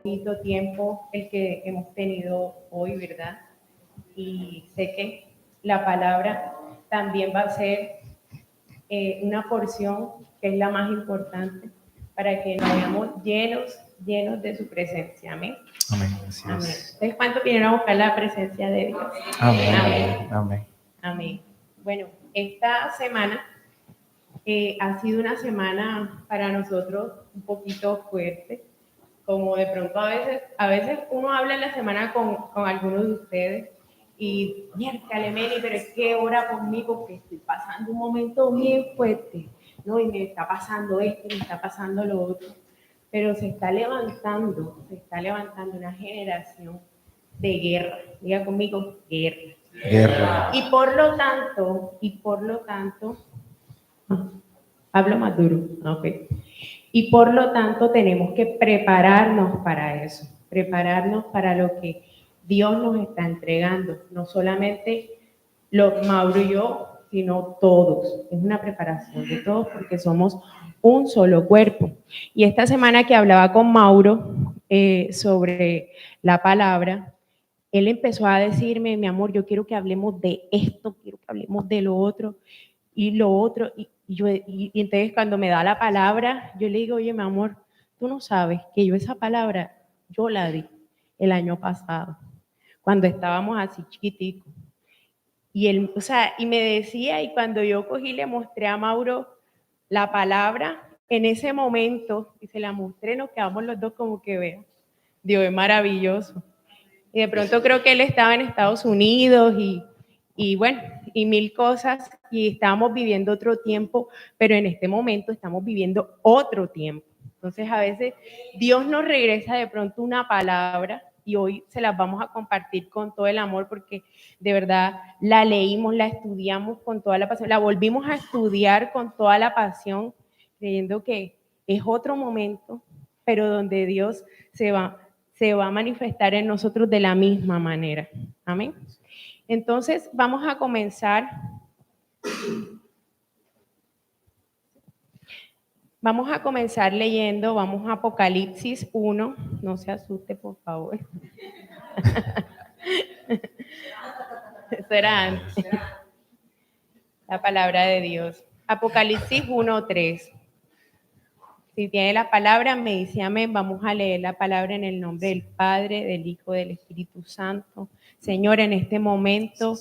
bonito tiempo el que hemos tenido hoy, ¿verdad? Y sé que la palabra también va a ser una porción que es la más importante para que nos veamos llenos de su presencia. Amén. Amén. Así Amén. es. Entonces, ¿cuánto vinieron a buscar la presencia de Dios? Amén. Amén. Amén. Amén. Bueno, esta semana ha sido una semana para nosotros un poquito fuerte, como de pronto a veces uno habla en la semana con algunos de ustedes y, miércale, Meli, pero es que ora por mí porque estoy pasando un momento bien fuerte, ¿no? Y me está pasando esto, me está pasando lo otro, pero se está levantando una generación de guerra. Diga conmigo, guerra. Guerra. Y por lo tanto, hablo más duro, ok. Y por lo tanto tenemos que prepararnos para eso, prepararnos para lo que Dios nos está entregando, no solamente Mauro y yo, sino todos. Es una preparación de todos porque somos un solo cuerpo. Y esta semana que hablaba con Mauro sobre la palabra, él empezó a decirme, mi amor, yo quiero que hablemos de esto, quiero que hablemos de lo otro y lo otro. Y entonces cuando me da la palabra, yo le digo, oye, mi amor, tú no sabes que yo esa palabra, yo la di el año pasado, cuando estábamos así chiquiticos. Y él, o sea, y me decía, y cuando yo cogí le mostré a Mauro la palabra, en ese momento, y se la mostré, nos quedamos los dos como que vean, Dios es maravilloso. Y de pronto creo que él estaba en Estados Unidos y bueno, y mil cosas, y estábamos viviendo otro tiempo, pero en este momento estamos viviendo otro tiempo. Entonces a veces Dios nos regresa de pronto una palabra y hoy se las vamos a compartir con todo el amor porque de verdad la leímos, la estudiamos con toda la pasión, la volvimos a estudiar con toda la pasión, creyendo que es otro momento, pero donde Dios se va a manifestar en nosotros de la misma manera. Amén. Entonces, vamos a comenzar. Vamos a comenzar leyendo, vamos a Apocalipsis 1. No se asuste, por favor. Eso era antes. La palabra de Dios. Apocalipsis 1:3. Si tiene la palabra, me dice amén. Vamos a leer la palabra en el nombre del Padre, del Hijo, del Espíritu Santo. Señor, en este momento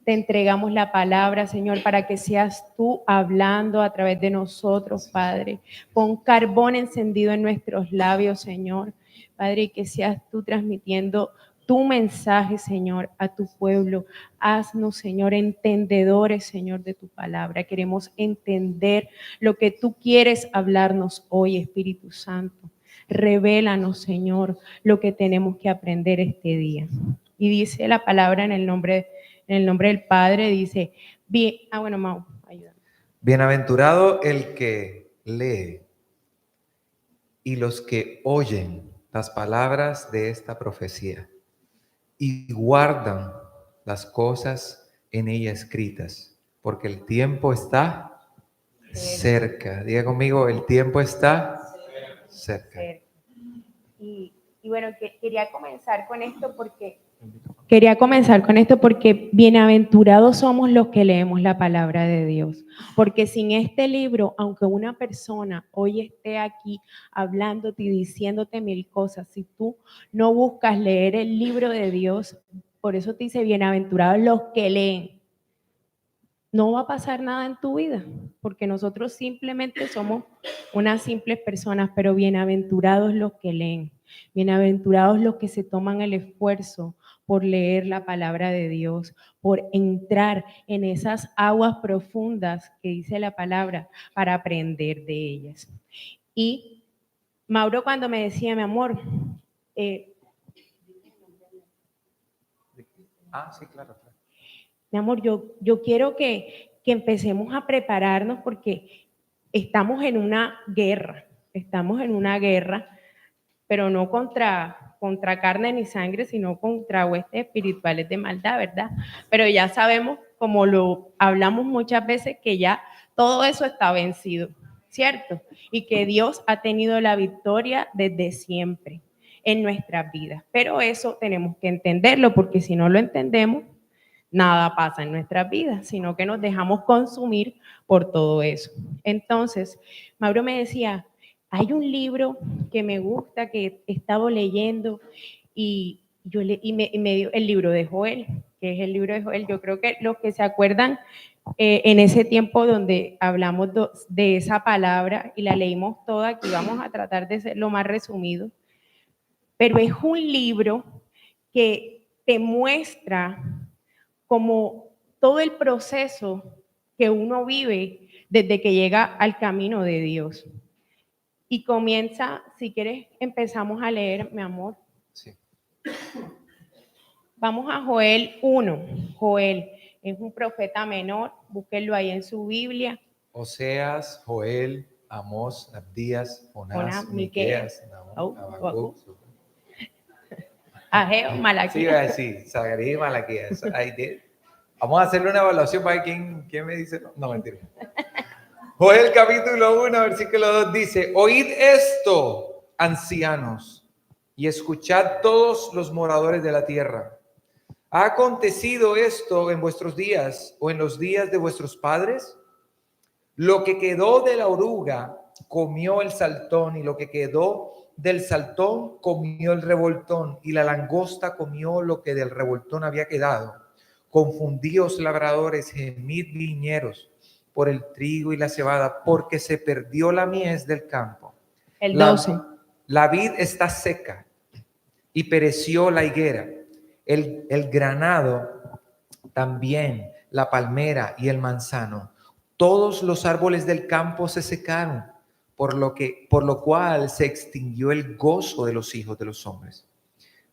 te entregamos la palabra, Señor, para que seas tú hablando a través de nosotros, Padre. Pon carbón encendido en nuestros labios, Señor. Padre, y que seas tú transmitiendo tu mensaje, Señor, a tu pueblo. Haznos, Señor, entendedores, Señor, de tu palabra. Queremos entender lo que tú quieres hablarnos hoy, Espíritu Santo. Revélanos, Señor, lo que tenemos que aprender este día. Y dice la palabra en el nombre del Padre, dice, bueno, Mau, ayúdame. Bienaventurado el que lee y los que oyen las palabras de esta profecía y guardan las cosas en ella escritas, porque el tiempo está cerca. Diga conmigo, el tiempo está cerca. Y bueno, quería comenzar con esto porque bienaventurados somos los que leemos la palabra de Dios. Porque sin este libro, aunque una persona hoy esté aquí hablándote y diciéndote mil cosas, si tú no buscas leer el libro de Dios, por eso te dice bienaventurados los que leen. No va a pasar nada en tu vida, porque nosotros simplemente somos unas simples personas, pero bienaventurados los que leen, bienaventurados los que se toman el esfuerzo por leer la palabra de Dios, por entrar en esas aguas profundas que dice la palabra para aprender de ellas. Y Mauro cuando me decía, mi amor, Sí, claro. mi amor, yo quiero que empecemos a prepararnos porque estamos en una guerra, pero no contra carne ni sangre, sino contra huestes espirituales de maldad, ¿verdad? Pero ya sabemos, como lo hablamos muchas veces, que ya todo eso está vencido, ¿cierto? Y que Dios ha tenido la victoria desde siempre. en nuestras vidas. Pero eso tenemos que entenderlo, porque si no lo entendemos, nada pasa en nuestras vidas, sino que nos dejamos consumir por todo eso. Entonces, Mauro me decía, hay un libro que me gusta, que he estado leyendo, y me dio el libro de Joel, que es el libro de Joel. Yo creo que los que se acuerdan en ese tiempo donde hablamos de esa palabra y la leímos toda, aquí vamos a tratar de ser lo más resumido, pero es un libro que te muestra como todo el proceso que uno vive desde que llega al camino de Dios. Y comienza, si quieres, empezamos a leer, mi amor. Sí. Vamos a Joel 1. Joel es un profeta menor, búsquenlo ahí en su Biblia. Oseas, Joel, Amós, Abdías, Jonás, Miqueas, Miqueas, Nahum, Habacuc, Ageo, Malaquías. Sí, iba a decir, Zacarías y Malaquías. Vamos a hacerle una evaluación para ver quién me dice. No, mentira. Joel capítulo 1, versículo 2 dice: oíd esto, ancianos, y escuchad todos los moradores de la tierra. ¿Ha acontecido esto en vuestros días o en los días de vuestros padres? Lo que quedó de la oruga comió el saltón, y lo que quedó del saltón comió el revoltón, y la langosta comió lo que del revoltón había quedado. Confundíos labradores, gemid viñeros por el trigo y la cebada, porque se perdió la mies del campo. El 12. La vid está seca y pereció la higuera. El granado también, la palmera y el manzano. Todos los árboles del campo se secaron, por lo cual se extinguió el gozo de los hijos de los hombres.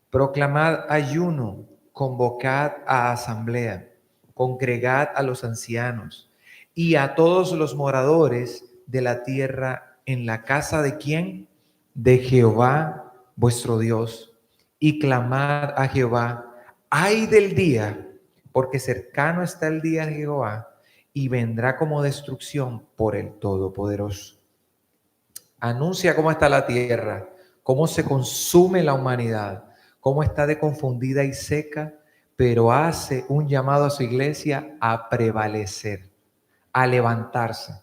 Proclamad ayuno, convocad a asamblea, congregad a los ancianos y a todos los moradores de la tierra en la casa de ¿quién? De Jehová vuestro Dios, y clamad a Jehová: ay del día, porque cercano está el día de Jehová, y vendrá como destrucción por el Todopoderoso. Anuncia cómo está la tierra, cómo se consume la humanidad, cómo está de confundida y seca, pero hace un llamado a su iglesia a prevalecer, a levantarse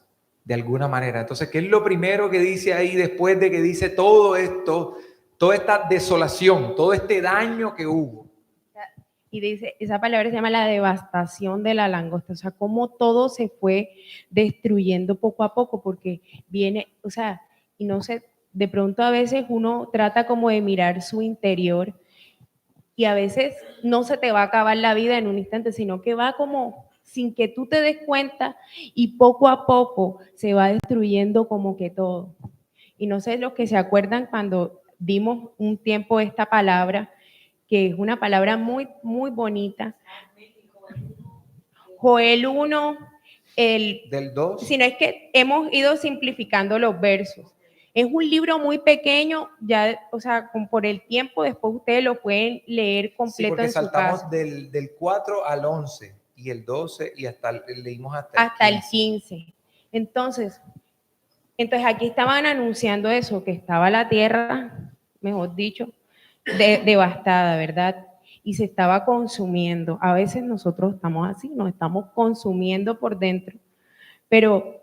de alguna manera. Entonces, ¿qué es lo primero que dice ahí después de que dice todo esto, toda esta desolación, todo este daño que hubo? Y dice, esa palabra se llama la devastación de la langosta, o sea, cómo todo se fue destruyendo poco a poco, porque viene, o sea, y no sé, de pronto a veces uno trata como de mirar su interior y a veces no se te va a acabar la vida en un instante, sino que va como sin que tú te des cuenta y poco a poco se va destruyendo como que todo. Y no sé los que se acuerdan cuando dimos un tiempo esta palabra, que es una palabra muy, muy bonita. Joel 1, Del 2. sino es que hemos ido simplificando los versos. Es un libro muy pequeño, ya, o sea, por el tiempo, después ustedes lo pueden leer completo en su casa. Saltamos del 4 al 11 y el 12 y leímos hasta el 15. Entonces aquí estaban anunciando eso, que estaba la tierra, mejor dicho, devastada, ¿verdad? Y se estaba consumiendo. A veces nosotros estamos así, nos estamos consumiendo por dentro. Pero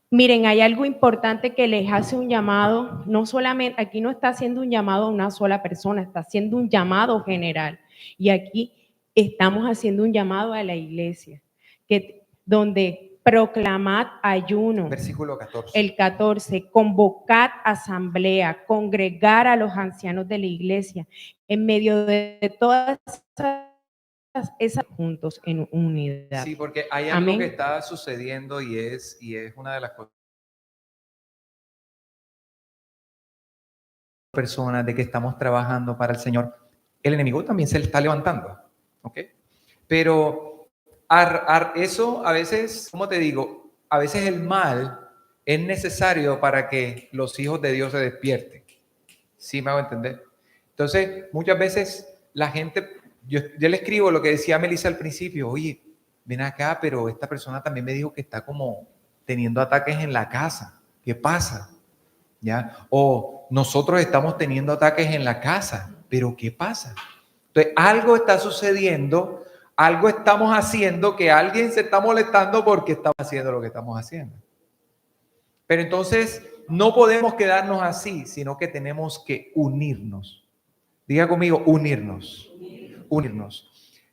miren, hay algo importante que les hace un llamado, no solamente, aquí no está haciendo un llamado a una sola persona, está haciendo un llamado general. Y aquí estamos haciendo un llamado a la iglesia, donde proclamad ayuno. Versículo 14. El 14, convocad asamblea, congregar a los ancianos de la iglesia, en medio de todas esas juntos en unidad. Sí, porque hay algo que está sucediendo y es una de las cosas. Personas de que estamos trabajando para el Señor, el enemigo también se le está levantando, ¿ok? Pero eso a veces, ¿cómo te digo? A veces el mal es necesario para que los hijos de Dios se despierten. ¿Sí me hago entender? Entonces, muchas veces la gente, yo le escribo lo que decía Melissa al principio: oye, ven acá, pero esta persona también me dijo que está como teniendo ataques en la casa. ¿Qué pasa? ¿ya? O nosotros estamos teniendo ataques en la casa, pero ¿qué pasa? Entonces, algo está sucediendo, algo estamos haciendo que alguien se está molestando porque estamos haciendo lo que estamos haciendo. Pero entonces, no podemos quedarnos así, sino que tenemos que unirnos. Diga conmigo, unirnos. Unirnos.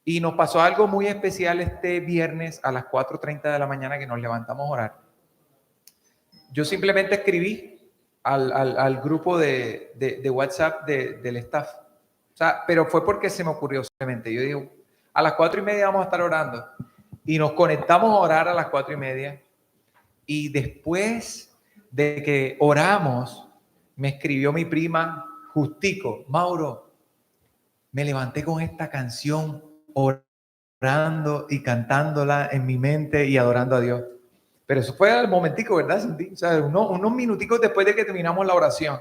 Y nos pasó algo muy especial este viernes a las 4:30 de la mañana que nos levantamos a orar. Yo simplemente escribí al grupo de WhatsApp del staff. O sea, pero fue porque se me ocurrió simplemente. Yo dije, a las 4:30 vamos a estar orando. Y nos conectamos a orar a las 4:30. Y después de que oramos, me escribió mi prima Justico: Mauro, me levanté con esta canción orando y cantándola en mi mente y adorando a Dios. Pero eso fue al momentico, ¿verdad, Cindy? O sea, unos minuticos después de que terminamos la oración.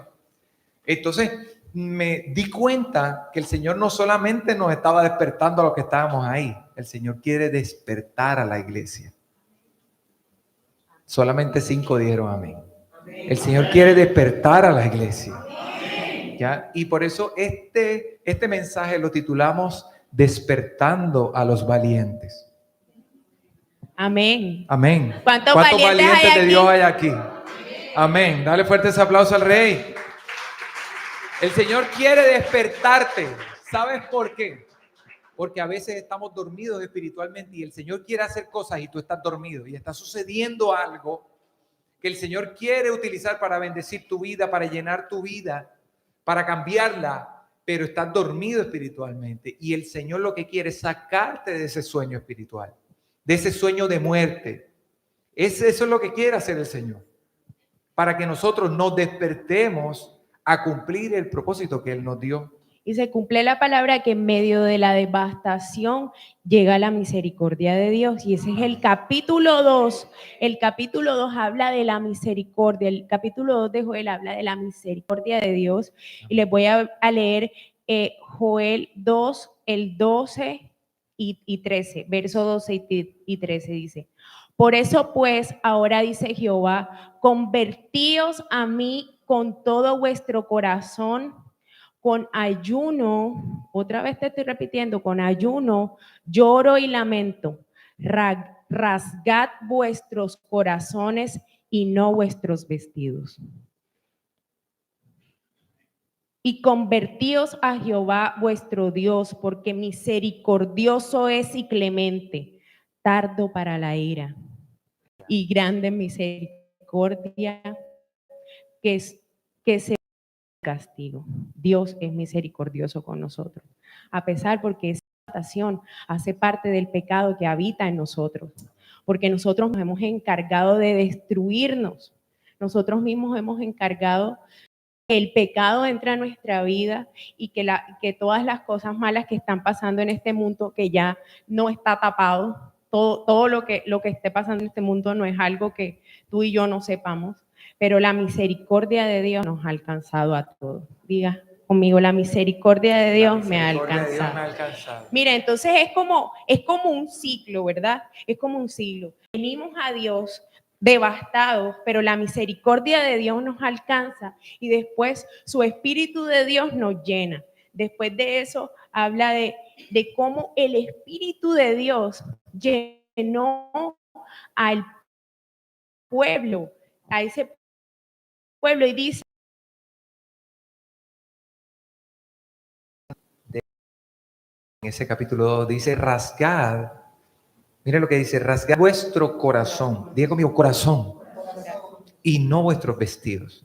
Entonces me di cuenta que el Señor no solamente nos estaba despertando a los que estábamos ahí, el Señor quiere despertar a la iglesia. Solamente 5 dijeron amén. El Señor quiere despertar a la iglesia. ¿Ya? Y por eso este mensaje lo titulamos Despertando a los Valientes. Amén. Amén. ¿Cuántos valientes hay de Dios aquí? hay aquí? Amén. Dale fuerte ese aplauso al Rey. El Señor quiere despertarte. ¿Sabes por qué? Porque a veces estamos dormidos espiritualmente y el Señor quiere hacer cosas y tú estás dormido y está sucediendo algo que el Señor quiere utilizar para bendecir tu vida, para llenar tu vida, para cambiarla, pero estás dormido espiritualmente y el Señor lo que quiere es sacarte de ese sueño espiritual, de ese sueño de muerte. Eso es lo que quiere hacer el Señor, para que nosotros nos despertemos a cumplir el propósito que Él nos dio. Y se cumple la palabra que en medio de la devastación llega la misericordia de Dios. Y ese es el capítulo 2. El capítulo 2 habla de la misericordia. El capítulo 2 de Joel habla de la misericordia de Dios. Y les voy a leer Joel 2, el 12 y 13. Verso 12 y 13 dice: por eso pues, ahora dice Jehová, convertíos a mí con todo vuestro corazón, con ayuno, otra vez te estoy repitiendo, con ayuno, lloro y lamento. Rasgad vuestros corazones y no vuestros vestidos. Y convertíos a Jehová vuestro Dios, porque misericordioso es y clemente, tardo para la ira y grande misericordia, que se castigo. Dios es misericordioso con nosotros, a pesar porque esa tentación hace parte del pecado que habita en nosotros, porque nosotros nos hemos encargado de destruirnos, nosotros mismos hemos encargado que el pecado entra a nuestra vida y que todas las cosas malas que están pasando en este mundo, que ya no está tapado, todo lo que esté pasando en este mundo no es algo que tú y yo no sepamos, pero la misericordia de Dios nos ha alcanzado a todos. Diga conmigo, la misericordia de Dios me ha alcanzado. Mira, entonces es como un ciclo, ¿verdad? Es como un ciclo. Venimos a Dios devastados, pero la misericordia de Dios nos alcanza y después su Espíritu de Dios nos llena. Después de eso habla de cómo el Espíritu de Dios llenó al pueblo, a ese pueblo, y dice en ese capítulo 2, dice rasgad. Mire lo que dice: rasgad vuestro corazón. Diga conmigo, corazón. Y no vuestros vestidos.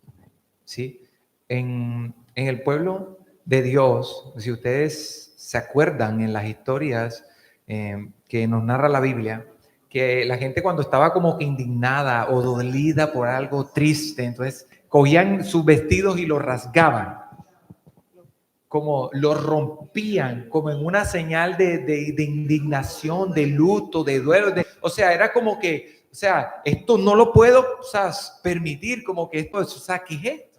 ¿Sí? En el pueblo de Dios, si ustedes se acuerdan en las historias que nos narra la Biblia, que la gente cuando estaba como que indignada o dolida por algo triste, entonces cogían sus vestidos y los rasgaban, como los rompían, como en una señal de indignación, de luto, de duelo. O sea, era como que, o sea, esto no lo puedo, o sea, permitir, como que esto, o sea, ¿qué es esto?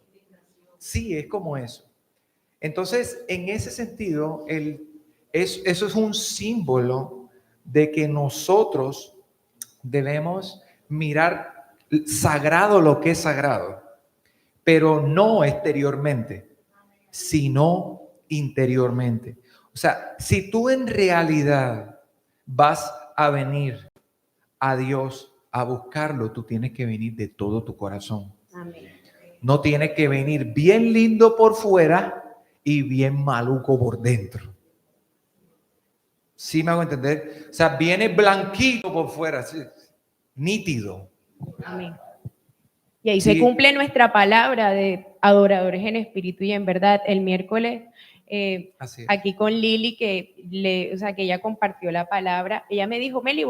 Sí, es como eso. Entonces, en ese sentido, eso es un símbolo de que nosotros debemos mirar sagrado lo que es sagrado, pero no exteriormente, sino interiormente. O sea, si tú en realidad vas a venir a Dios a buscarlo, tú tienes que venir de todo tu corazón. Amén. No tienes que venir bien lindo por fuera y bien maluco por dentro. ¿Sí me hago entender? O sea, viene blanquito por fuera, ¿sí? Nítido. Amén. Y ahí se Sí. cumple nuestra palabra de adoradores en espíritu y en verdad. El miércoles, Así es. aquí con Lili, que ella compartió la palabra, ella me dijo, Meli,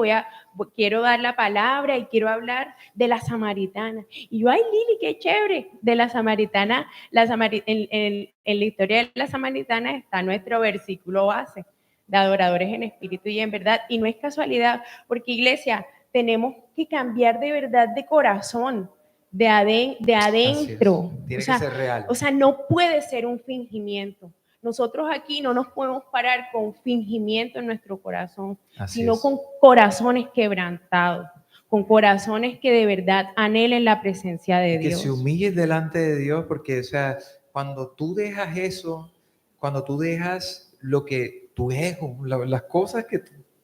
quiero dar la palabra y quiero hablar de la samaritana. Y yo, ay, Lili, qué chévere. De la samaritana, en la historia de la samaritana está nuestro versículo base de adoradores en espíritu y en verdad. Y no es casualidad, porque iglesia, tenemos que cambiar de verdad de corazón. De adentro. Tiene que ser real. O sea, no puede ser un fingimiento. Nosotros aquí no nos podemos parar con fingimiento en nuestro corazón, sino con corazones quebrantados, con corazones que de verdad anhelen la presencia de Dios. Que se humilles delante de Dios, porque, o sea, cuando tú dejas eso, cuando tú dejas lo que tu ego, las cosas que, o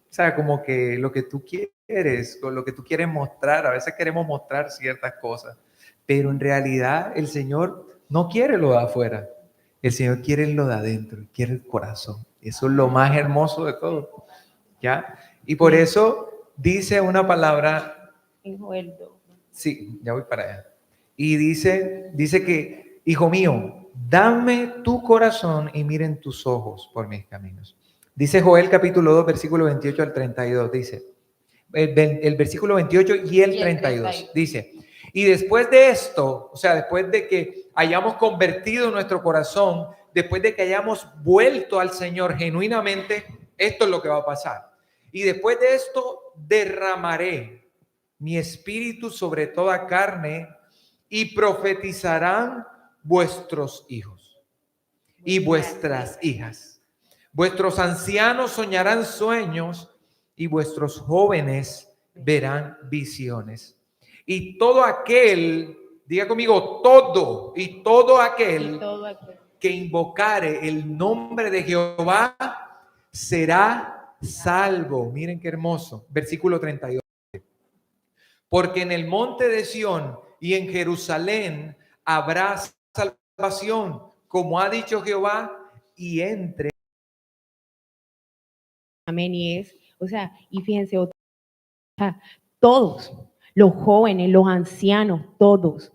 sea, como que lo que tú quieres, con lo que tú quieres mostrar, a veces queremos mostrar ciertas cosas, pero en realidad el Señor no quiere lo de afuera, el Señor quiere lo de adentro, quiere el corazón. Eso es lo más hermoso de todo, ¿ya? Y por eso dice una palabra en Joel 2. Sí, ya voy para allá. Y dice que, hijo mío, dame tu corazón y miren tus ojos por mis caminos. Dice Joel capítulo 2, versículo 28 al 32, dice, el versículo 28 y el 32, dice, y después de esto, o sea, después de que hayamos convertido nuestro corazón, después de que hayamos vuelto al Señor genuinamente, esto es lo que va a pasar. Y después de esto derramaré mi espíritu sobre toda carne y profetizarán vuestros hijos y vuestras hijas. Vuestros ancianos soñarán sueños y vuestros jóvenes verán visiones. Y todo aquel, diga conmigo, todo aquel que invocare el nombre de Jehová será salvo. Miren qué hermoso. Versículo 32. Porque en el monte de Sión y en Jerusalén habrá salvación, como ha dicho Jehová, y entre. Amén. Y fíjense, todos, los jóvenes, los ancianos, todos.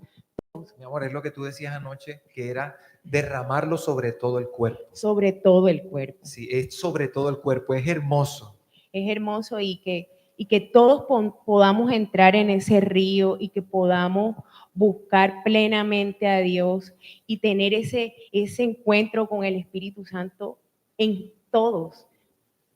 Mi amor, es lo que tú decías anoche, que era derramarlo sobre todo el cuerpo. Sobre todo el cuerpo. Sí, es sobre todo el cuerpo, es hermoso. Es hermoso y que todos podamos entrar en ese río y que podamos buscar plenamente a Dios y tener ese encuentro con el Espíritu Santo en todos.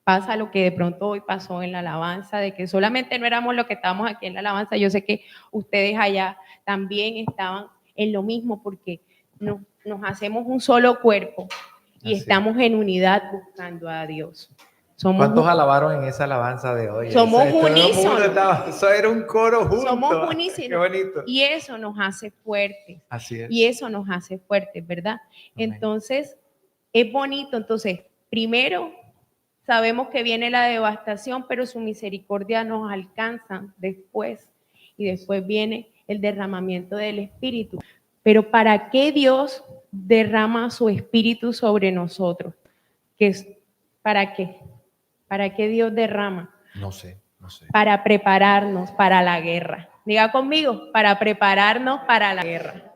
Pasa lo que de pronto hoy pasó en la alabanza, de que solamente no éramos los que estábamos aquí en la alabanza. Yo sé que ustedes allá también estaban en lo mismo porque nos hacemos un solo cuerpo y estamos en unidad buscando a Dios. ¿Cuántos alabaron en esa alabanza de hoy? Somos unísonos. Eso era un coro junto. Somos unísonos. Qué bonito. Y eso nos hace fuertes. Así es. Y eso nos hace fuertes, ¿verdad? Amén. Entonces, es bonito. Entonces, primero, sabemos que viene la devastación, pero su misericordia nos alcanza después. Y después viene el derramamiento del Espíritu. Pero ¿para qué Dios derrama su Espíritu sobre nosotros? ¿Para qué? ¿Para qué Dios derrama? No sé. Para prepararnos para la guerra. Diga conmigo, para prepararnos para la guerra.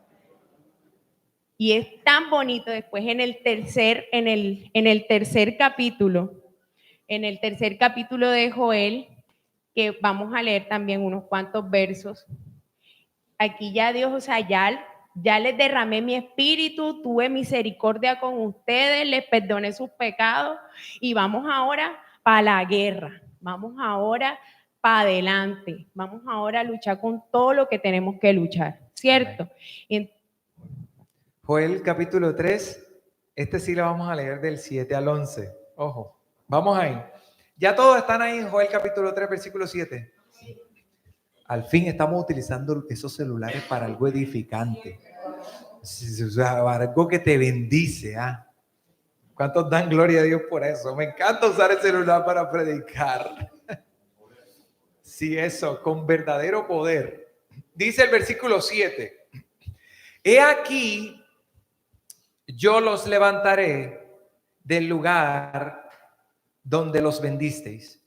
Y es tan bonito después en el tercer capítulo de Joel, que vamos a leer también unos cuantos versos. Aquí ya Dios, ya les derramé mi espíritu, tuve misericordia con ustedes, les perdoné sus pecados y vamos ahora para la guerra, vamos ahora para adelante, vamos ahora a luchar con todo lo que tenemos que luchar, ¿cierto? Joel capítulo 3, sí lo vamos a leer del 7 al 11, ojo, vamos ahí. ¿Ya todos están ahí en Joel capítulo 3, versículo 7? Al fin estamos utilizando esos celulares para algo edificante. o sea, algo que te bendice, ¿ah? ¿Cuántos dan gloria a Dios por eso? Me encanta usar el celular para predicar. Sí, eso, con verdadero poder. Dice el versículo 7. He aquí, yo los levantaré del lugar donde los vendisteis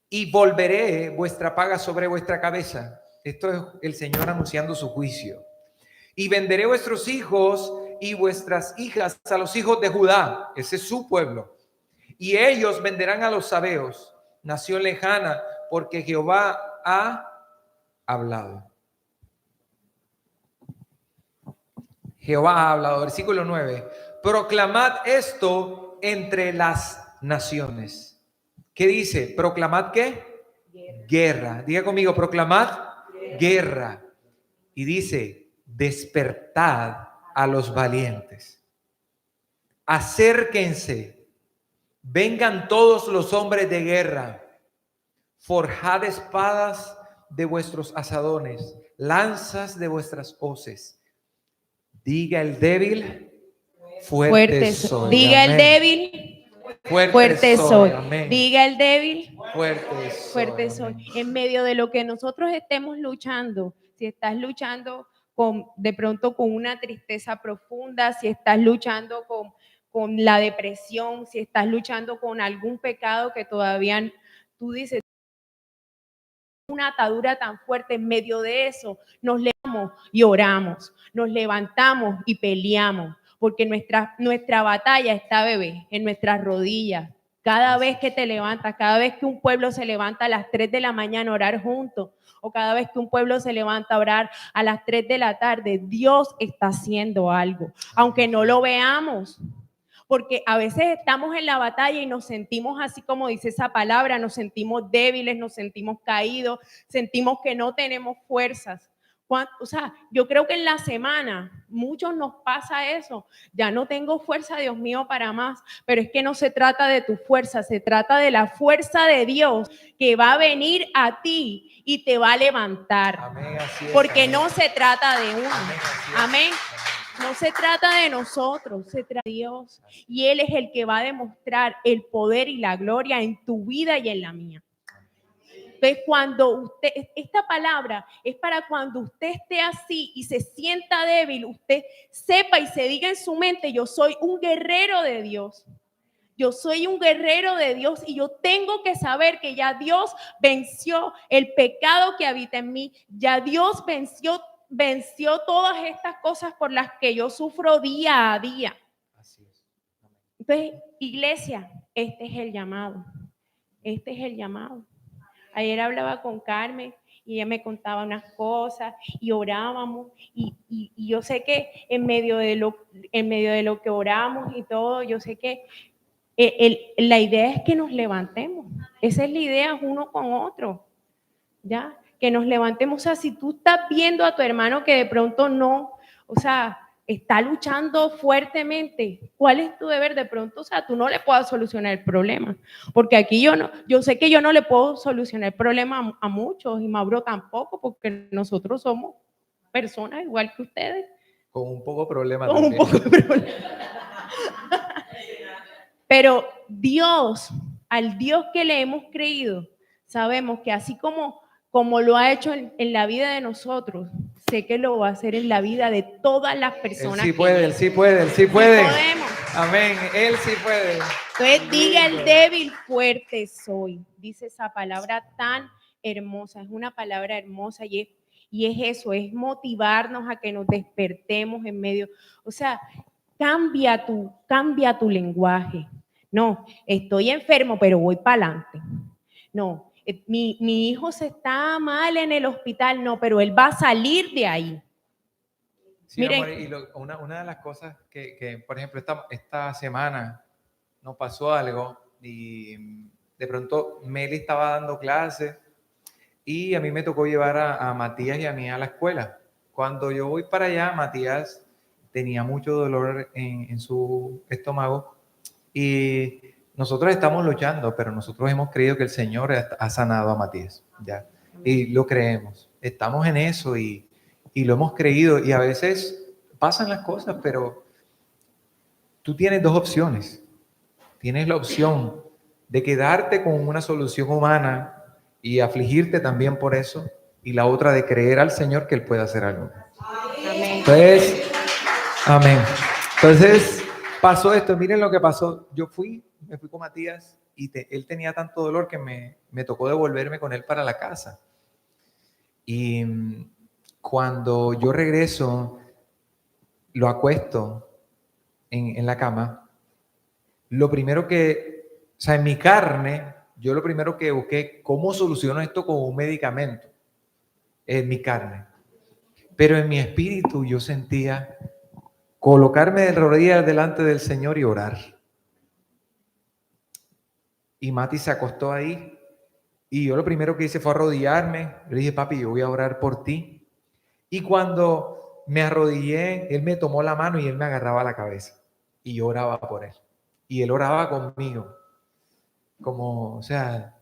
y volveré vuestra paga sobre vuestra cabeza. Esto es el Señor anunciando su juicio. Y venderé vuestros hijos y vuestras hijas a los hijos de Judá. Ese es su pueblo. Y ellos venderán a los sabeos, nación lejana, porque Jehová ha hablado. Jehová ha hablado. Versículo 9. Proclamad esto entre las naciones. ¿Qué dice? ¿Proclamad qué? Guerra. Diga conmigo, proclamad guerra. Y dice, despertad a los valientes. Acérquense. Vengan todos los hombres de guerra. Forjad espadas de vuestros asadones, lanzas de vuestras hoces. Diga el débil, fuerte soy. Diga el Amén. débil, fuerte soy. Amén. Diga el débil, Fuerte soy. amén. En medio de lo que nosotros estemos luchando, si estás luchando de pronto con una tristeza profunda, si estás luchando con la depresión, si estás luchando con algún pecado que todavía tú dices, una atadura tan fuerte, en medio de eso nos levantamos y oramos, nos levantamos y peleamos, porque nuestra batalla está, bebé, en nuestras rodillas. Cada vez que te levantas, cada vez que un pueblo se levanta a las 3 de la mañana a orar juntos, o cada vez que un pueblo se levanta a orar a las 3 de la tarde, Dios está haciendo algo, aunque no lo veamos. Porque a veces estamos en la batalla y nos sentimos así como dice esa palabra, nos sentimos débiles, nos sentimos caídos, sentimos que no tenemos fuerzas. O sea, yo creo que en la semana muchos nos pasa eso. Ya no tengo fuerza, Dios mío, para más. Pero es que no se trata de tu fuerza, se trata de la fuerza de Dios que va a venir a ti y te va a levantar. Amén, así es, porque amén. no se trata de uno. Amén, así es. Amén. No se trata de nosotros, se trata de Dios. Y Él es el que va a demostrar el poder y la gloria en tu vida y en la mía. Entonces, esta palabra es para cuando usted esté así y se sienta débil, usted sepa y se diga en su mente, yo soy un guerrero de Dios. Yo soy un guerrero de Dios y yo tengo que saber que ya Dios venció el pecado que habita en mí. Ya Dios venció todas estas cosas por las que yo sufro día a día. Así es. Entonces, iglesia, este es el llamado. Este es el llamado. Ayer hablaba con Carmen y ella me contaba unas cosas y orábamos y yo sé que en medio de lo que oramos y todo, yo sé que la idea es que nos levantemos. Esa es la idea uno con otro. ¿Ya? Que nos levantemos. O sea, si tú estás viendo a tu hermano que de pronto no, o sea, está luchando fuertemente, ¿cuál es tu deber? De pronto, o sea, tú no le puedas solucionar el problema, porque aquí yo sé que yo no le puedo solucionar el problema a muchos, y Mauro tampoco, porque nosotros somos personas igual que ustedes. Con un poco de problema Con también. un poco de problema. Pero Dios, al Dios que le hemos creído, sabemos que así como lo ha hecho en la vida de nosotros, sé que lo va a hacer en la vida de todas las personas. Él sí puede, él sí puede, él sí puede. Sí podemos. Amén, él sí puede. Entonces diga el débil, fuerte soy. Dice esa palabra tan hermosa, es una palabra hermosa y es eso, es motivarnos a que nos despertemos en medio. O sea, cambia tu lenguaje. No, estoy enfermo, pero voy para adelante. No, mi hijo se está mal en el hospital, no, pero él va a salir de ahí. Sí, Miren, amor, y una de las cosas que, por ejemplo, esta semana nos pasó algo y de pronto Meli estaba dando clases y a mí me tocó llevar a Matías y a mí a la escuela. Cuando yo voy para allá, Matías tenía mucho dolor en su estómago y nosotros estamos luchando, pero nosotros hemos creído que el Señor ha sanado a Matías, ¿ya? Y lo creemos. Estamos en eso y lo hemos creído y a veces pasan las cosas, pero tú tienes dos opciones. Tienes la opción de quedarte con una solución humana y afligirte también por eso, y la otra de creer al Señor que Él puede hacer algo. Amén. Entonces, amén. Entonces, pasó esto. Miren lo que pasó. Me fui con Matías y él tenía tanto dolor que me tocó devolverme con él para la casa. Y cuando yo regreso, lo acuesto en la cama. Lo primero o sea, en mi carne, yo lo primero que busqué, ¿cómo soluciono esto con un medicamento? En mi carne. Pero en mi espíritu yo sentía colocarme de rodillas delante del Señor y orar. Y Mati se acostó ahí y yo lo primero que hice fue arrodillarme. Le dije, papi, yo voy a orar por ti. Y cuando me arrodillé, él me tomó la mano y él me agarraba la cabeza y yo oraba por él. Y él oraba conmigo, como, o sea,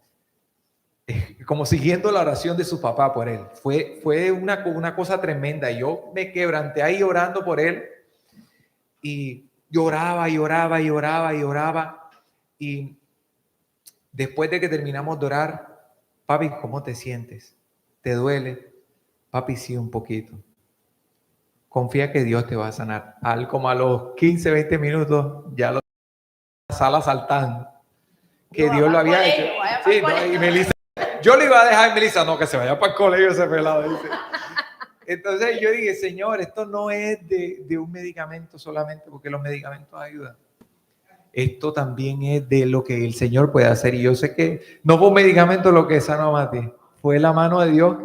como siguiendo la oración de su papá por él. Fue una cosa tremenda. Yo me quebranté ahí orando por él y lloraba y oraba y oraba y oraba. Y después de que terminamos de orar, papi, ¿cómo te sientes? ¿Te duele? Papi, sí, un poquito. Confía que Dios te va a sanar. Como a los 15, 20 minutos, ya la sala saltando. Que Dios lo había hecho. Sí, no, y Melissa, yo le iba a dejar a Melissa, no, que se vaya para el colegio ese pelado. Dice. Entonces yo dije, Señor, esto no es de un medicamento solamente, porque los medicamentos ayudan. Esto también es de lo que el Señor puede hacer. Y yo sé que no fue un medicamento lo que sanó a Mati, fue la mano de Dios.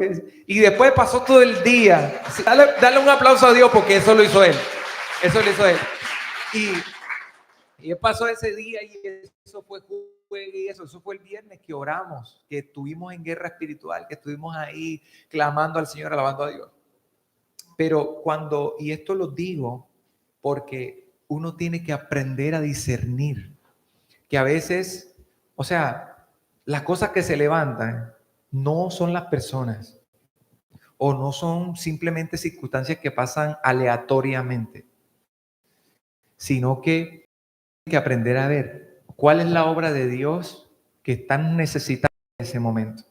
Y después pasó todo el día. Dale un aplauso a Dios porque eso lo hizo Él. Eso lo hizo Él. Y pasó ese día y eso fue eso fue el viernes que oramos, que estuvimos en guerra espiritual, que estuvimos ahí clamando al Señor, alabando a Dios. Pero y esto lo digo porque uno tiene que aprender a discernir que a veces, o sea, las cosas que se levantan no son las personas o no son simplemente circunstancias que pasan aleatoriamente, sino que hay que aprender a ver cuál es la obra de Dios que están necesitando en ese momento.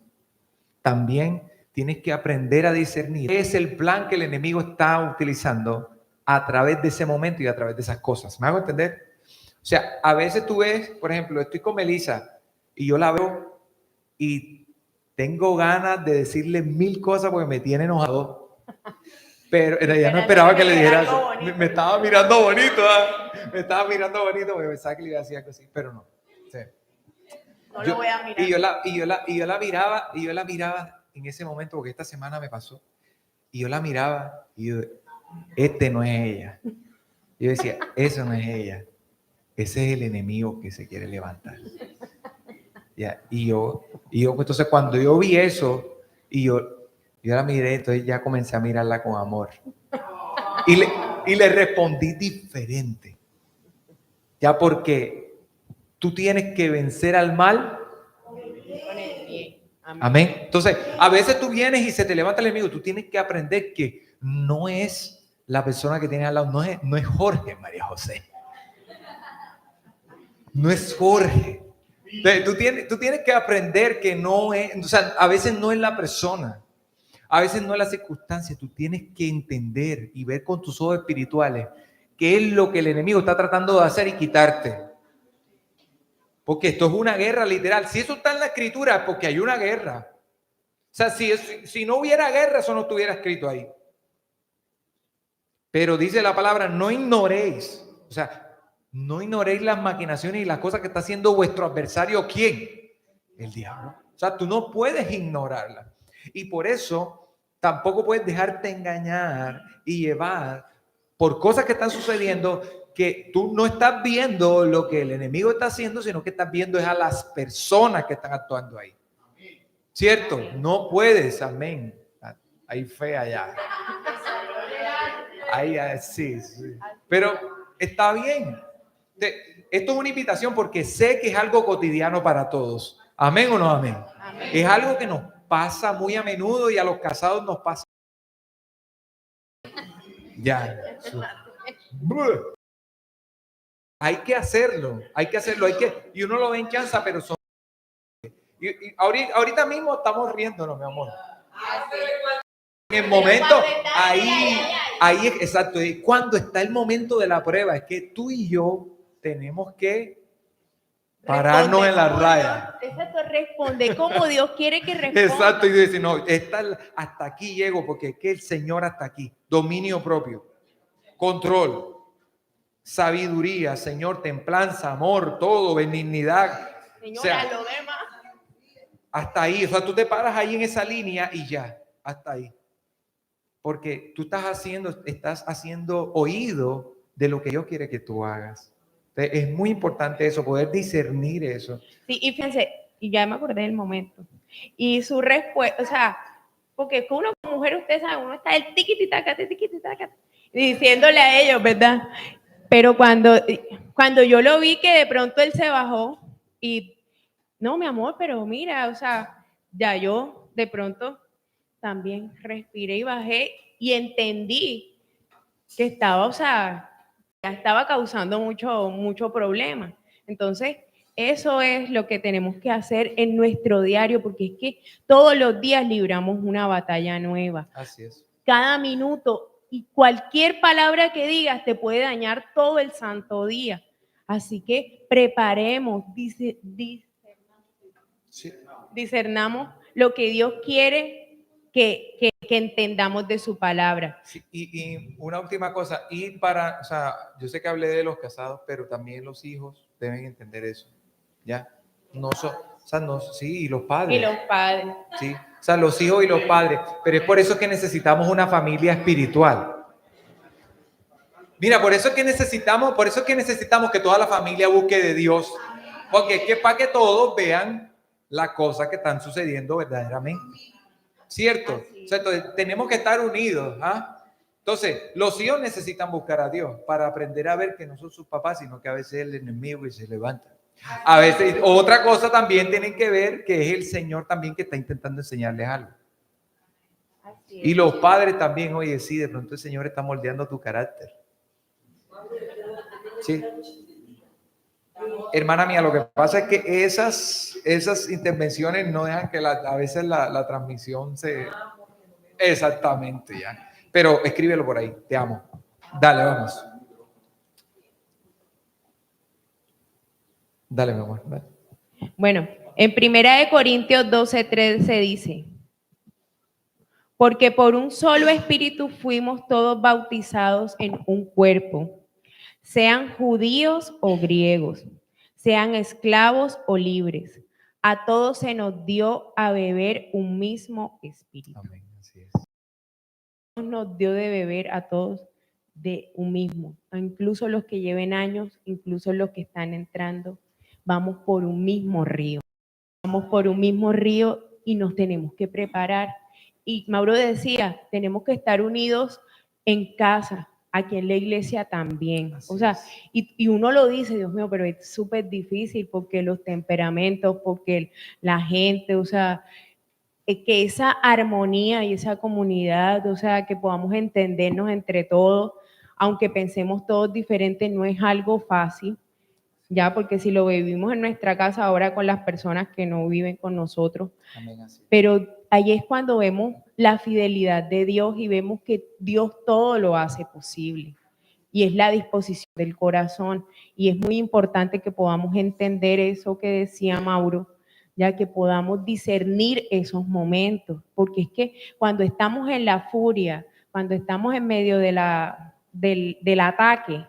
También tienes que aprender a discernir qué es el plan que el enemigo está utilizando a través de ese momento y a través de esas cosas. ¿Me hago entender? O sea, a veces tú ves, por ejemplo, estoy con Melissa y yo la veo y tengo ganas de decirle 1000 cosas porque me tiene enojado. Pero en realidad no esperaba que le dijera eso. Me estaba mirando bonito, ¿eh? Me estaba mirando bonito porque pensaba que le iba a decir algo así, pero no. Sí. No lo voy a mirar. Y yo la miraba en ese momento, porque esta semana me pasó, y yo la miraba y yo, no es ella. Y yo decía, eso no es ella. Ese es el enemigo que se quiere levantar. Ya, y yo, entonces cuando yo vi eso, y yo la miré, entonces ya comencé a mirarla con amor. Y le respondí diferente. Ya, porque tú tienes que vencer al mal con el bien. Amén. Entonces, a veces tú vienes y se te levanta el enemigo. Tú tienes que aprender que no es la persona que tienes al lado, no es Jorge, María José. No es Jorge. Entonces, tú tienes que aprender que no es, o sea, a veces no es la persona, a veces no es la circunstancia. Tú tienes que entender y ver con tus ojos espirituales qué es lo que el enemigo está tratando de hacer y quitarte. Porque esto es una guerra literal. Si eso está en la escritura es porque hay una guerra. O sea, si no hubiera guerra, eso no estuviera escrito ahí. Pero dice la palabra, no ignoréis. O sea, no ignoréis las maquinaciones y las cosas que está haciendo vuestro adversario. ¿Quién? El diablo. O sea, tú no puedes ignorarlas. Y por eso tampoco puedes dejarte engañar y llevar por cosas que están sucediendo, que tú no estás viendo lo que el enemigo está haciendo, sino que estás viendo es a las personas que están actuando ahí. ¿Cierto? No puedes, amén. Hay fe allá. Ahí, sí. Pero está bien. Esto es una invitación porque sé que es algo cotidiano para todos. ¿Amén o no amén? Amén. Es algo que nos pasa muy a menudo y a los casados nos pasa. Ya. Hay que hacerlo, y uno lo ve en chanza, pero son. Y ahorita mismo estamos riéndonos, mi amor. En el momento, ahí es exacto. Y cuando está el momento de la prueba, es que tú y yo tenemos que pararnos en la raya. Exacto, responde como Dios quiere que responda. Exacto, y decir, no, hasta aquí llego, porque es que el Señor hasta aquí. Dominio propio, control, sabiduría, Señor, templanza, amor, todo, benignidad. Señora, O sea, lo demás. hasta ahí, o sea, tú te paras ahí en esa línea y ya, hasta ahí. Porque tú estás haciendo oído de lo que Dios quiere que tú hagas. Entonces, es muy importante eso, poder discernir eso. Sí, y fíjense, y ya me acordé del momento. Y su respuesta, o sea, porque con uno como mujer, usted sabe, uno está el tiquititaca, diciéndole a ellos, ¿verdad? Pero cuando yo lo vi que de pronto él se bajó y, no, mi amor, pero mira, o sea, ya yo de pronto también respiré y bajé y entendí que estaba, o sea, ya estaba causando mucho problema. Entonces, eso es lo que tenemos que hacer en nuestro diario, porque es que todos los días libramos una batalla nueva. Así es. Cada minuto y cualquier palabra que digas te puede dañar todo el santo día. Así que preparemos, discernamos lo que Dios quiere que entendamos de su palabra. Sí, y una última cosa, o sea, yo sé que hablé de los casados, pero también los hijos deben entender eso, ¿ya? No son, o sea, no, sí, y los padres. Y los padres. Sí, o sea, los hijos y los padres, pero es por eso que necesitamos una familia espiritual. Mira, por eso es que necesitamos que toda la familia busque de Dios, porque es que para que todos vean las cosas que están sucediendo verdaderamente. ¿Cierto? O sea, entonces, tenemos que estar unidos. ¿Ah? Entonces, los hijos necesitan buscar a Dios para aprender a ver que no son sus papás, sino que a veces es el enemigo y se levanta. A veces, otra cosa también tienen que ver que es el Señor también que está intentando enseñarles algo. Y los padres también, oye, sí, de pronto el Señor está moldeando tu carácter. Sí. Hermana mía, lo que pasa es que esas intervenciones no dejan que a veces la transmisión se... Exactamente, ya. Pero escríbelo por ahí, te amo. Dale, vamos. Dale, mi amor. Dale. Bueno, en 1 Corintios 12:13 dice, porque por un solo espíritu fuimos todos bautizados en un cuerpo, sean judíos o griegos, sean esclavos o libres. A todos se nos dio a beber un mismo espíritu. Amén, así es. Nos dio de beber a todos de un mismo, incluso los que lleven años, incluso los que están entrando, vamos por un mismo río. Vamos por un mismo río y nos tenemos que preparar. Y Mauro decía, tenemos que estar unidos en casa, aquí en la iglesia también. Así o sea, es. y uno lo dice, Dios mío, pero es súper difícil porque los temperamentos, porque la gente, o sea, que esa armonía y esa comunidad, o sea, que podamos entendernos entre todos, aunque pensemos todos diferentes, no es algo fácil, ya, porque si lo vivimos en nuestra casa ahora con las personas que no viven con nosotros, Amén, así es. pero ahí es cuando vemos la fidelidad de Dios y vemos que Dios todo lo hace posible. Y es la disposición del corazón. Y es muy importante que podamos entender eso que decía Mauro, ya que podamos discernir esos momentos, porque es que cuando estamos en la furia, cuando estamos en medio del ataque,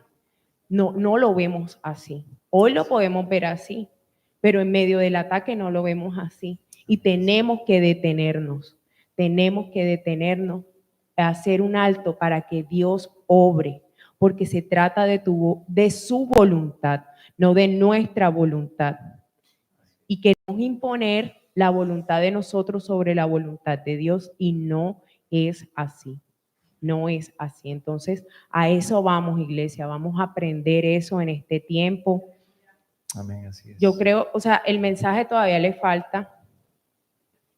no lo vemos así. Hoy lo podemos ver así, pero en medio del ataque no lo vemos así. Y tenemos que detenernos, hacer un alto para que Dios obre, porque se trata de su voluntad, no de nuestra voluntad. Y queremos imponer la voluntad de nosotros sobre la voluntad de Dios y no es así. No es así. Entonces, a eso vamos, iglesia, vamos a aprender eso en este tiempo. Amén, así es. Yo creo, o sea, el mensaje todavía le falta,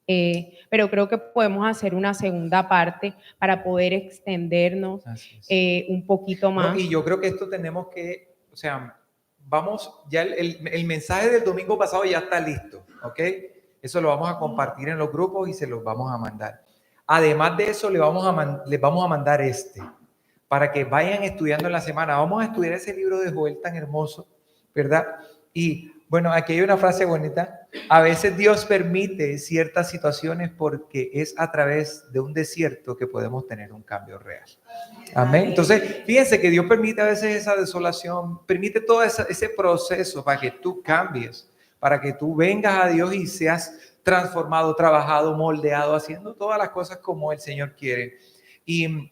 pero creo que podemos hacer una segunda parte para poder extendernos Así es. un poquito No, más. y yo creo que esto tenemos que, o sea, vamos, ya el mensaje del domingo pasado ya está listo, ¿ok? Eso lo vamos a compartir en los grupos y se los vamos a mandar. Además de eso, les vamos a mandar para que vayan estudiando en la semana. Vamos a estudiar ese libro de Joel tan hermoso, ¿verdad? Y bueno, aquí hay una frase bonita. A veces Dios permite ciertas situaciones porque es a través de un desierto que podemos tener un cambio real. Amén. Entonces, fíjense que Dios permite a veces esa desolación, permite todo ese proceso para que tú cambies, para que tú vengas a Dios y seas transformado, trabajado, moldeado, haciendo todas las cosas como el Señor quiere. Y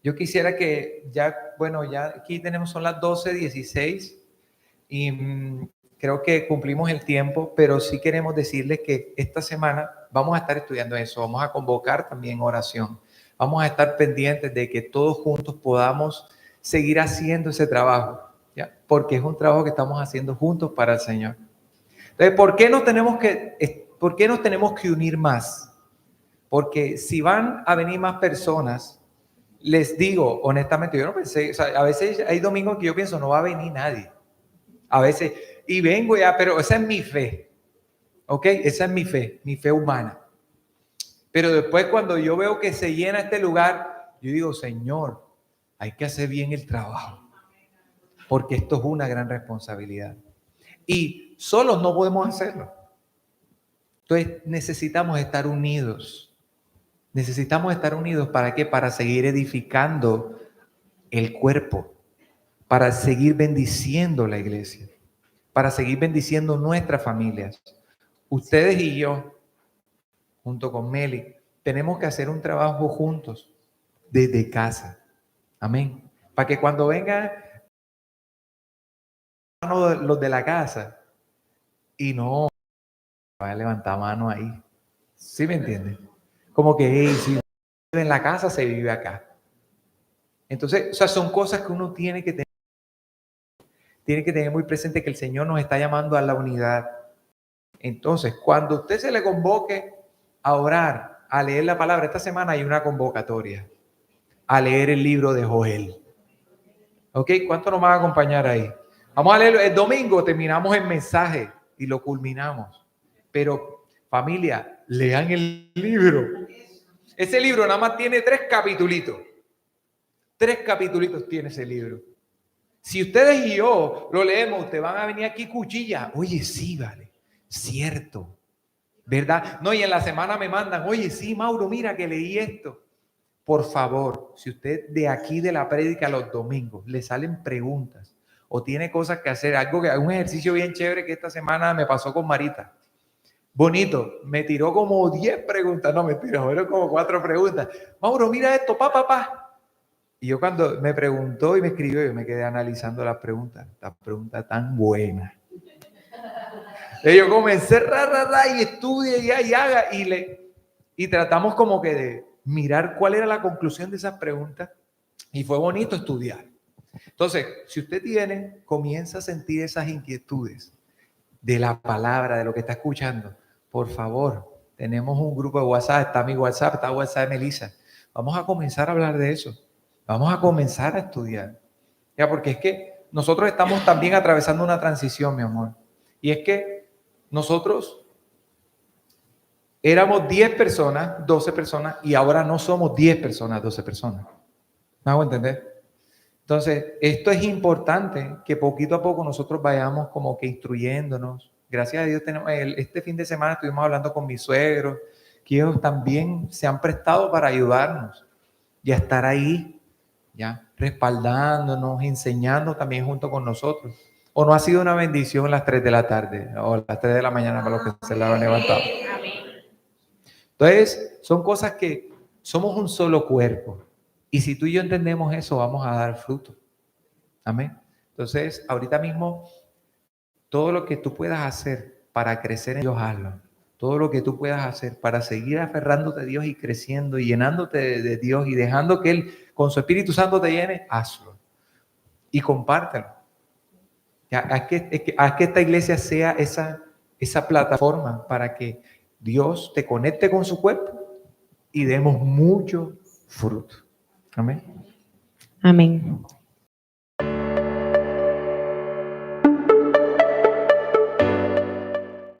yo quisiera que ya, bueno, ya aquí son las 12:16 y creo que cumplimos el tiempo, pero sí queremos decirles que esta semana vamos a estar estudiando eso, vamos a convocar también oración. Vamos a estar pendientes de que todos juntos podamos seguir haciendo ese trabajo, ¿ya? Porque es un trabajo que estamos haciendo juntos para el Señor. Entonces, ¿por qué nos tenemos que unir más? Porque si van a venir más personas, les digo honestamente, yo no pensé, o sea, a veces hay domingos que yo pienso no va a venir nadie. A veces, y vengo ya, pero esa es mi fe, ¿ok? Esa es mi fe humana. Pero después cuando yo veo que se llena este lugar, yo digo, Señor, hay que hacer bien el trabajo, porque esto es una gran responsabilidad. Y solos no podemos hacerlo. Entonces necesitamos estar unidos. Necesitamos estar unidos, ¿para qué? Para seguir edificando el cuerpo, para seguir bendiciendo la iglesia, para seguir bendiciendo nuestras familias. Ustedes y yo, junto con Meli, tenemos que hacer un trabajo juntos desde casa. Amén. Para que cuando vengan los de la casa y no vayan a levantar mano ahí. ¿Sí me entienden? Como que, hey, si vive en la casa, se vive acá. Entonces, o sea, son cosas que uno tiene que tener muy presente, que el Señor nos está llamando a la unidad. Entonces, cuando usted se le convoque a orar, a leer la palabra, esta semana hay una convocatoria a leer el libro de Joel. ¿Ok? ¿Cuánto nos van a acompañar ahí? Vamos a leerlo. El domingo terminamos el mensaje y lo culminamos. Pero, familia, lean el libro. Ese libro nada más tiene 3 capitulitos. 3 capitulitos tiene ese libro. Si ustedes y yo lo leemos, ustedes van a venir aquí cuchilla. Oye, sí, vale. Cierto. ¿Verdad? No, y en la semana me mandan, oye, sí, Mauro, mira que leí esto. Por favor, si usted de aquí de la prédica los domingos le salen preguntas o tiene cosas que hacer, un ejercicio bien chévere que esta semana me pasó con Marita. Bonito, me tiró como 10 preguntas, no mentira, fueron como 4 preguntas. Mauro, mira esto, papá. Y yo cuando me preguntó y me escribió, yo me quedé analizando las preguntas, esta pregunta tan buena. Y yo comencé y estudie y haga y tratamos como que de mirar cuál era la conclusión de esas preguntas y fue bonito estudiar. Entonces, si usted comienza a sentir esas inquietudes de la palabra, de lo que está escuchando, por favor, tenemos un grupo de WhatsApp, está mi WhatsApp, está WhatsApp de Melissa. Vamos a comenzar a hablar de eso. Vamos a comenzar a estudiar. Ya, porque es que nosotros estamos también atravesando una transición, mi amor. Y es que nosotros éramos 10 personas, 12 personas, y ahora no somos 10 personas, 12 personas. ¿Me hago entender? Entonces, esto es importante, que poquito a poco nosotros vayamos como que instruyéndonos. Gracias a Dios, este fin de semana estuvimos hablando con mis suegros, que ellos también se han prestado para ayudarnos y a estar ahí, ya, respaldándonos, enseñando también junto con nosotros. ¿O no ha sido una bendición las 3 de la tarde o las 3 de la mañana para los que se la han levantado? Entonces, son cosas que somos un solo cuerpo. Y si tú y yo entendemos eso, vamos a dar fruto. Amén. Entonces, ahorita mismo, todo lo que tú puedas hacer para crecer en Dios, hazlo. Todo lo que tú puedas hacer para seguir aferrándote a Dios y creciendo y llenándote de Dios y dejando que Él con su Espíritu Santo te llene, hazlo. Y compártelo. Haz que esta iglesia sea esa plataforma para que Dios te conecte con su cuerpo y demos mucho fruto. Amén. Amén.